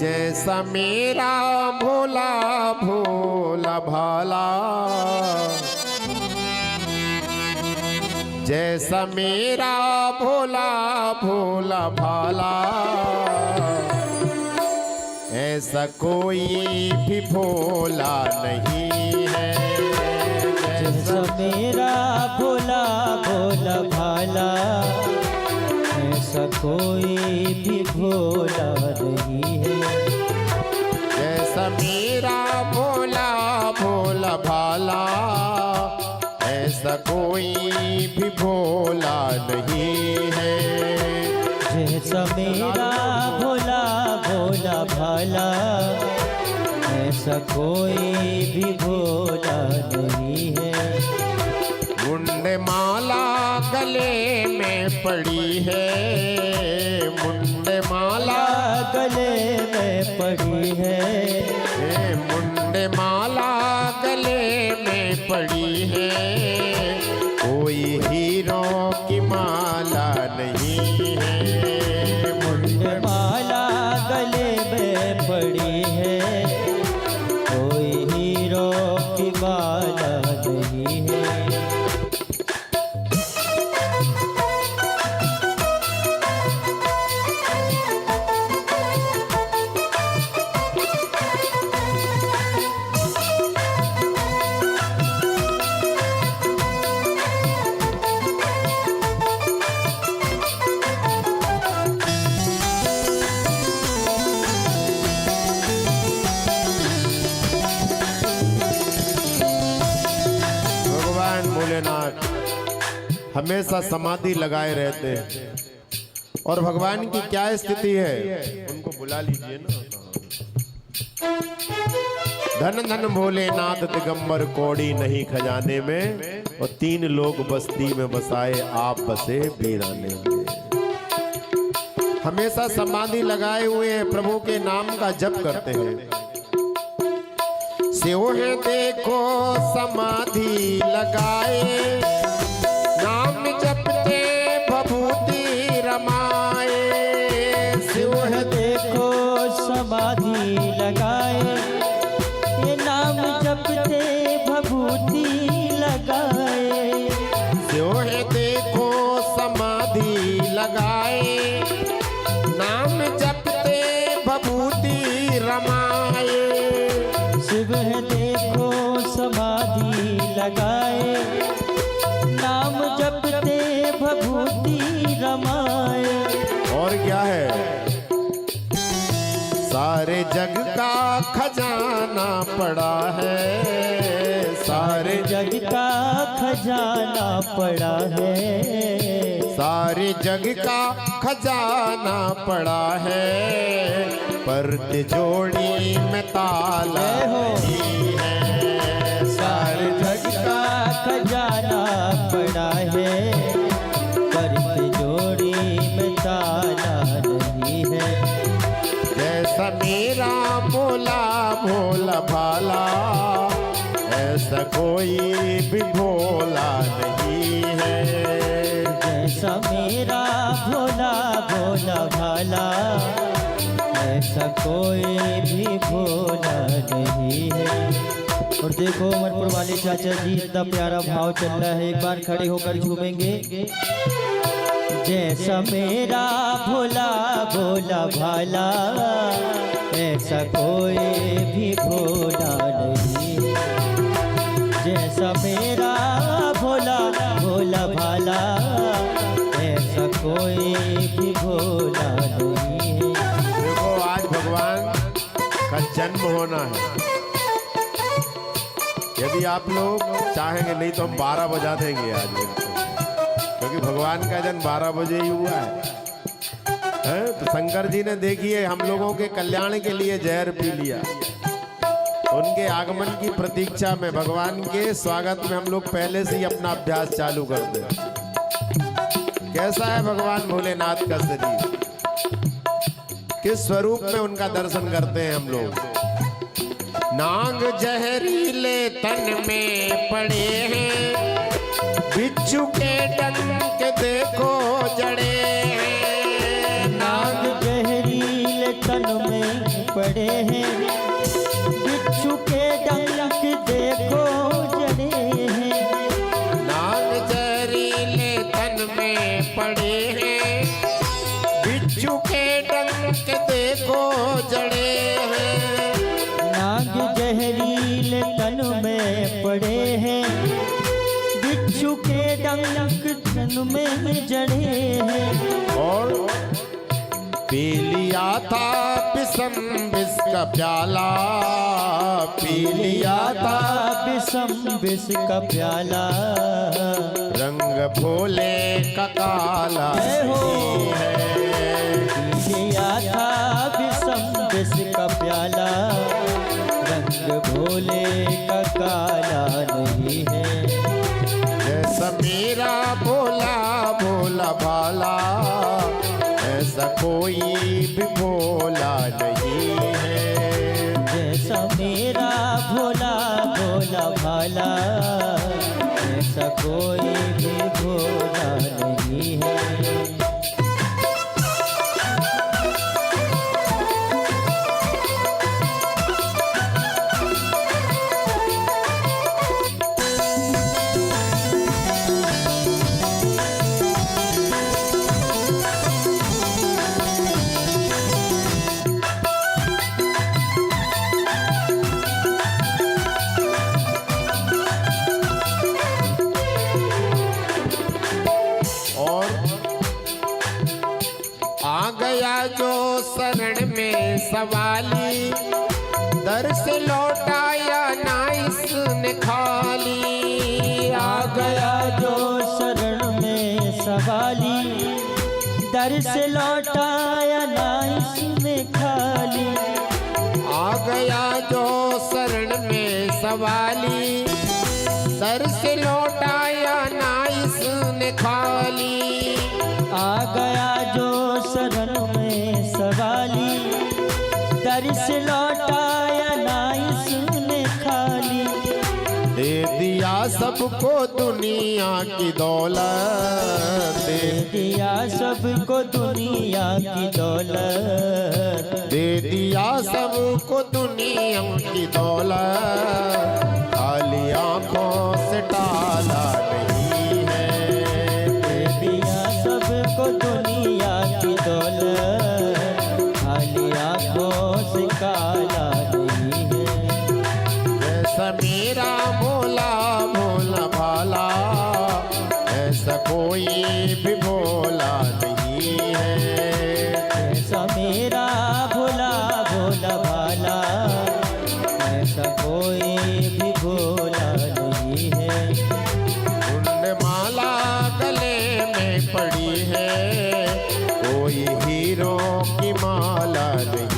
जैसा मेरा भोला भोला भाला, जैसा मेरा भोला भोला भाला, ऐसा कोई भी भोला नहीं है। जैसा मेरा भोला भोला भाला, ऐसा कोई भी भोला नहीं है। जैसा मेरा भोला भोला भाला, ऐसा कोई भी भोला नहीं है। जैसा मेरा भोला भोला भाला, ऐसा कोई भी भोला नहीं है। मुंडे माला गले में पड़ी है, मुंडे माला गले में पड़ी है। मुंडे माला गले में पड़ी है, कोई हीरो की माला नहीं है। मुंडे माला गले में पड़ी है, कोई हीरो की माला नहीं है। भोलेनाथ हमेशा समाधि लगाए रहते हैं, और भगवान की क्या स्थिति है उनको बुला लीजिए ना। धन धन भोलेनाथ दिगंबर कौड़ी नहीं खजाने में, और 3 लोग बस्ती में बसाए आप बसे वीराने में। हमेशा समाधि लगाए हुए प्रभु के नाम का जप करते हैं। सेव है देखो समाधि लगाए, नाम जपते भभूति रमाए। शिव है देखो समाधि लगाए, ये नाम जपते भभूति लगाए। शिव है देखो समाधि लगाए, नाम जपते भभूति रमाए। शिव है देखो समाधि लगाए, नाम जपते भभूति रमाए। और क्या है, सारे जग का खजाना पड़ा है, सारे जग का खजाना पड़ा है। सारे जग का खजाना पड़ा है, पर तिजोरी में ताला नहीं है। सारे जग का खजाना पड़ा है, पर तिजोरी में ताला नहीं है। जैसा मेरा भोला भोला भाला, ऐसा कोई भी भोला नहीं है। जैसा मेरा भोला भोला भाला, ऐसा कोई भी भोला नहीं है। और देखो मनपुर वाले चाचा जी, इतना प्यारा भाव चल रहा है, एक बार खड़े होकर झूमेंगे। जैसा मेरा भोला भोला भाला, ऐसा कोई भी भोला नहीं है। जैसा मेरा भोला भोला भाला, ऐसा कोई भी भोला नहीं है। देखो आज भगवान का जन्म होना है। यदि आप लोग चाहेंगे, नहीं तो हम 12 बजा देंगे आज, क्योंकि भगवान का जन्म 12 बजे ही हुआ है। तो शंकर जी ने देखिए हम लोगों के कल्याण के लिए जहर पी लिया। उनके आगमन की प्रतीक्षा में, भगवान के स्वागत में हम लोग पहले से ही अपना अभ्यास चालू कर दें। कैसा है भगवान भोलेनाथ का शरीर, किस स्वरूप में उनका दर्शन करते हैं हम लोग। नाग जहरीले तन में पड़े हैं, बिच्छू के डंक देखो जड़े हैं। नाग जहरीले तन में पड़े हैं, बिच्छू के डंक देखो जड़े हैं। नाग जहरीले तन में पड़े हैं, बिच्छू के डंक देखो जड़े हैं। नाग जहरीले तन में पड़े हैं, बिच्छू के डंक तन में जड़े हैं। और पी लिया था बिसम बिस का प्याला, पी लिया था बिसम बिस का प्याला, रंग भोले का काला जय हो। नहीं है। लिया था बिसम बिस का प्याला, रंग भोले का काला नहीं है। जैसा मेरा भोला भोला भाला, ऐसा कोई भी भोला नहीं है। जैसा मेरा भोला भोला भाला, ऐसा कोई भी भोला नहीं है। आ गया जो शरण में सवाली, दर से लौटाया ना इसने खाली। आ गया जो शरण में सवाली, दर से लौटाया ना इसने खाली। आ गया जो शरण में सवाली, दर से लौटाया ना इसने खाली। आ गया जो शरण में सवाली, दर से लौटाया ना इसने खाली। दे दिया सबको दुनिया की दौलत, दे दिया सबको दुनिया की दौलत, दे दिया सबको दुनिया की दौलत, खाली आंखों से टाला नहीं है। दे दिया सबको दुनिया की दौलत, खाली आंखों से काला नहीं है। जैसा मेरा भोला भोला भाला, ऐसा कोई भी भोला नहीं है। ऐसा मेरा भोला भोला भाला, ऐसा कोई भी भोला नहीं है। कुंड माला गले में पड़ी है, कोई हीरों की माला नहीं